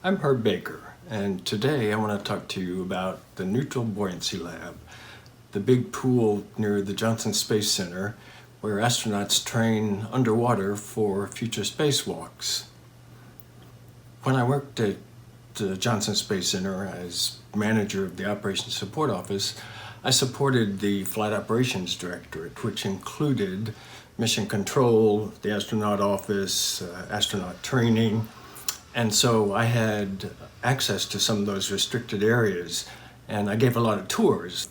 I'm Herb Baker, and today I want to talk to you about the Neutral Buoyancy Lab, the big pool near the Johnson Space Center where astronauts train underwater for future spacewalks. When I worked at the Johnson Space Center as manager of the Operations Support Office, I supported the Flight Operations Directorate, which included mission control, the astronaut office, astronaut training, and so I had access to some of those restricted areas, and I gave a lot of tours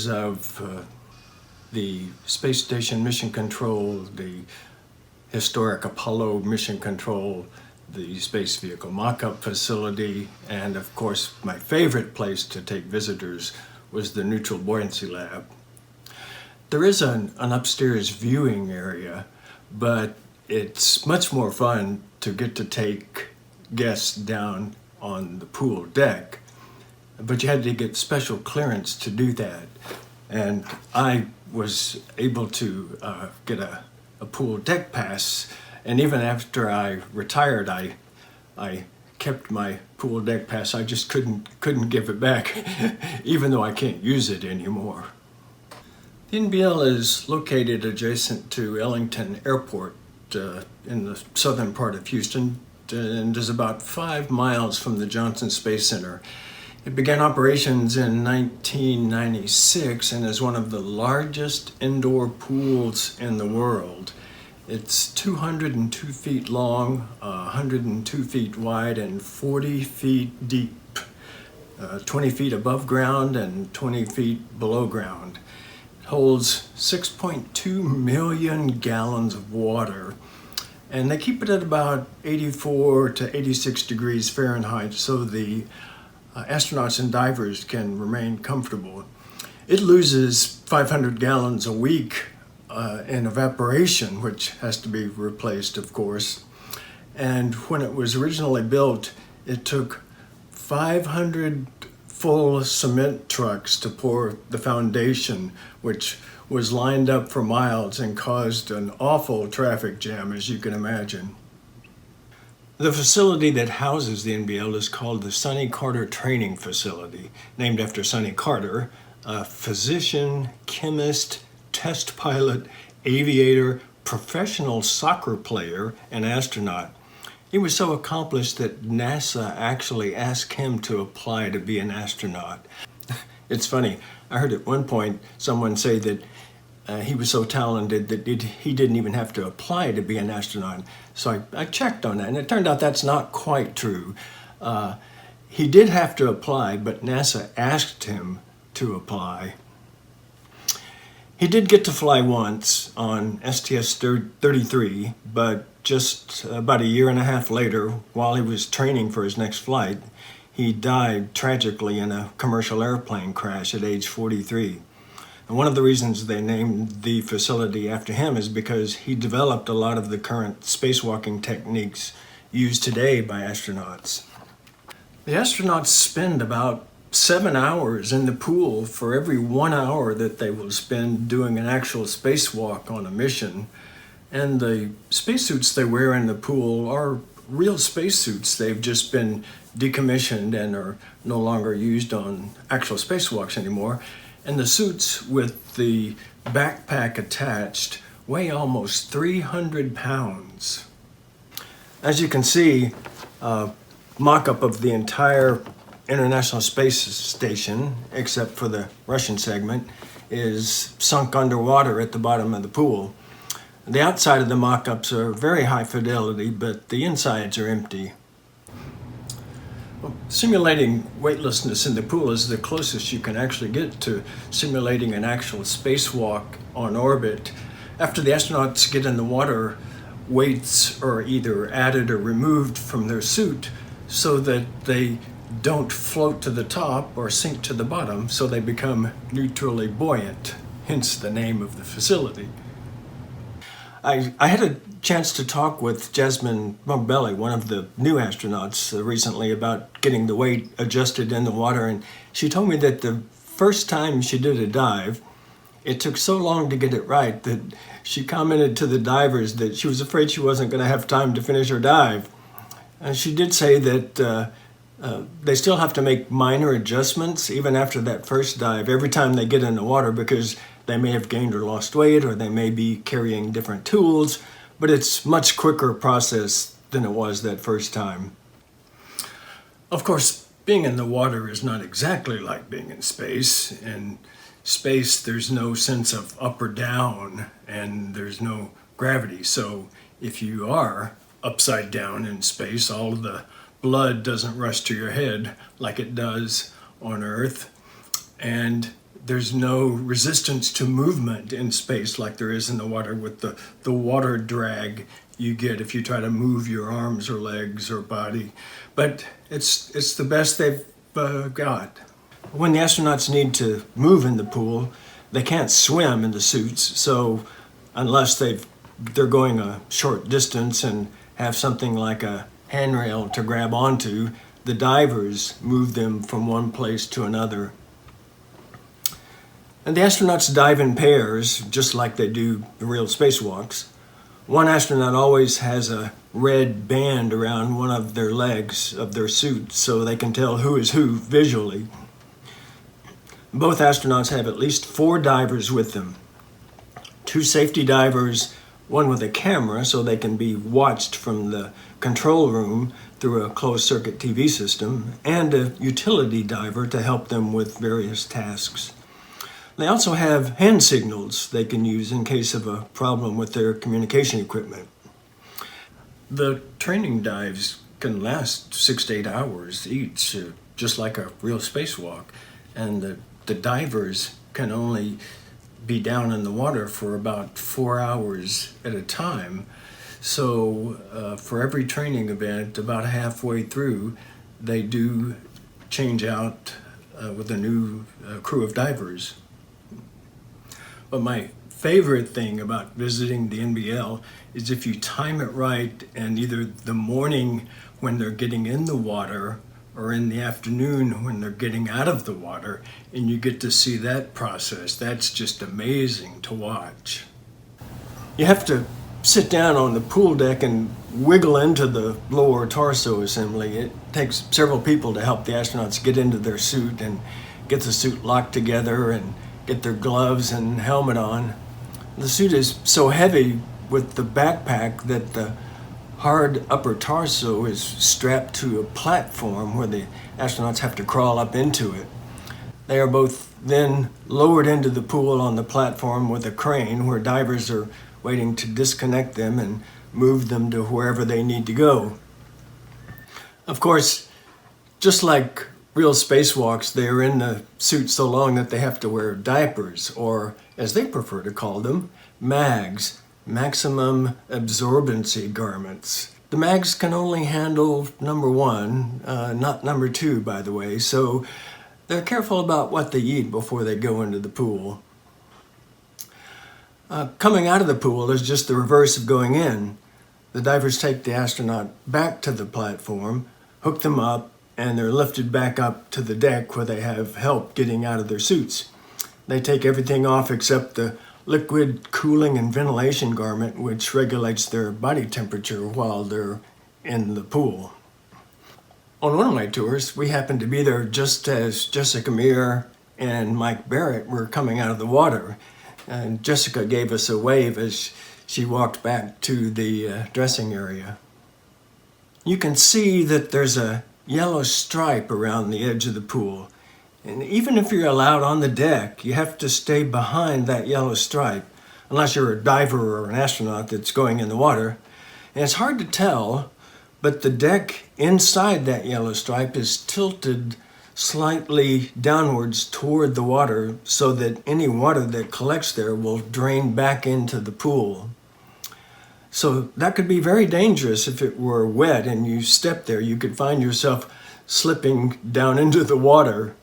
of the Space Station Mission Control, the historic Apollo Mission Control, the Space Vehicle Mock-Up Facility, and of course my favorite place to take visitors was the Neutral Buoyancy Lab. There is an upstairs viewing area, but it's much more fun to get to take guests down on the pool deck. But you had to get special clearance to do that. And I was able to get a pool deck pass, and even after I retired, I kept my pool deck pass. I just couldn't give it back, even though I can't use it anymore. The NBL is located adjacent to Ellington Airport in the southern part of Houston, and is about 5 miles from the Johnson Space Center. It began operations in 1996 and is one of the largest indoor pools in the world. It's 202 feet long, 102 feet wide, and 40 feet deep, 20 feet above ground and 20 feet below ground. It holds 6.2 million gallons of water, and they keep it at about 84 to 86 degrees Fahrenheit so the astronauts and divers can remain comfortable. It loses 500 gallons a week in evaporation, which has to be replaced, of course. And when it was originally built, it took 500 full cement trucks to pour the foundation, which was lined up for miles and caused an awful traffic jam, as you can imagine. The facility that houses the NBL is called the Sonny Carter Training Facility, named after Sonny Carter, a physician, chemist, test pilot, aviator, professional soccer player, and astronaut. He was so accomplished that NASA actually asked him to apply to be an astronaut. It's funny, I heard at one point someone say that he was so talented that he didn't even have to apply to be an astronaut. So I checked on that, and it turned out that's not quite true. He did have to apply, but NASA asked him to apply. He did get to fly once on STS-33, but just about a year and a half later, while he was training for his next flight, he died tragically in a commercial airplane crash at age 43. And one of the reasons they named the facility after him is because he developed a lot of the current spacewalking techniques used today by astronauts. The astronauts spend about 7 hours in the pool for every 1 hour that they will spend doing an actual spacewalk on a mission. And the spacesuits they wear in the pool are real spacesuits. They've just been decommissioned and are no longer used on actual spacewalks anymore. And the suits with the backpack attached weigh almost 300 pounds. As you can see, a mock-up of the entire International Space Station, except for the Russian segment, is sunk underwater at the bottom of the pool. The outside of the mock-ups are very high fidelity, but the insides are empty. Simulating weightlessness in the pool is the closest you can actually get to simulating an actual spacewalk on orbit. After the astronauts get in the water, weights are either added or removed from their suit so that they don't float to the top or sink to the bottom, so they become neutrally buoyant, hence the name of the facility. I had a chance to talk with Jasmine Mogbelli, one of the new astronauts, recently about getting the weight adjusted in the water, and she told me that the first time she did a dive, it took so long to get it right that she commented to the divers that she was afraid she wasn't going to have time to finish her dive. She did say that They still have to make minor adjustments even after that first dive every time they get in the water, because they may have gained or lost weight, or they may be carrying different tools, but it's much quicker process than it was that first time. Of course, being in the water is not exactly like being in space. In space, there's no sense of up or down, and there's no gravity. So if you are upside down in space, all of the blood doesn't rush to your head like it does on Earth. And there's no resistance to movement in space like there is in the water, with the water drag you get if you try to move your arms or legs or body. But it's the best they've got. When the astronauts need to move in the pool, they can't swim in the suits, so unless they're going a short distance and have something like a handrail to grab onto, the divers move them from one place to another. And the astronauts dive in pairs, just like they do the real spacewalks. One astronaut always has a red band around one of their legs of their suit so they can tell who is who visually. Both astronauts have at least 4 divers with them. 2 safety divers, one with a camera so they can be watched from the control room through a closed-circuit TV system, and a utility diver to help them with various tasks. They also have hand signals they can use in case of a problem with their communication equipment. The training dives can last 6 to 8 hours each, just like a real spacewalk, and the divers can only be down in the water for about 4 hours at a time. So for every training event, about halfway through, they do change out with a new crew of divers. But my favorite thing about visiting the NBL is if you time it right, and either the morning when they're getting in the water or in the afternoon when they're getting out of the water, and you get to see that process. That's just amazing to watch. You have to sit down on the pool deck and wiggle into the lower torso assembly. It takes several people to help the astronauts get into their suit and get the suit locked together and get their gloves and helmet on. The suit is so heavy with the backpack that the hard upper torso is strapped to a platform where the astronauts have to crawl up into it. They are both then lowered into the pool on the platform with a crane, where divers are waiting to disconnect them and move them to wherever they need to go. Of course, just like real spacewalks, they are in the suit so long that they have to wear diapers, or as they prefer to call them, MAGs, maximum absorbency garments. The MAGs can only handle number 1, not number 2, by the way, so they're careful about what they eat before they go into the pool. Coming out of the pool is just the reverse of going in. The divers take the astronaut back to the platform, hook them up, and they're lifted back up to the deck where they have help getting out of their suits. They take everything off except the liquid cooling and ventilation garment, which regulates their body temperature while they're in the pool. On one of my tours, we happened to be there just as Jessica Meir and Mike Barrett were coming out of the water. And Jessica gave us a wave as she walked back to the dressing area. You can see that there's a yellow stripe around the edge of the pool. And even if you're allowed on the deck, you have to stay behind that yellow stripe, unless you're a diver or an astronaut that's going in the water. And it's hard to tell, but the deck inside that yellow stripe is tilted slightly downwards toward the water so that any water that collects there will drain back into the pool. So that could be very dangerous if it were wet and you step there. You could find yourself slipping down into the water.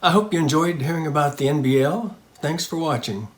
I hope you enjoyed hearing about the NBL. Thanks for watching.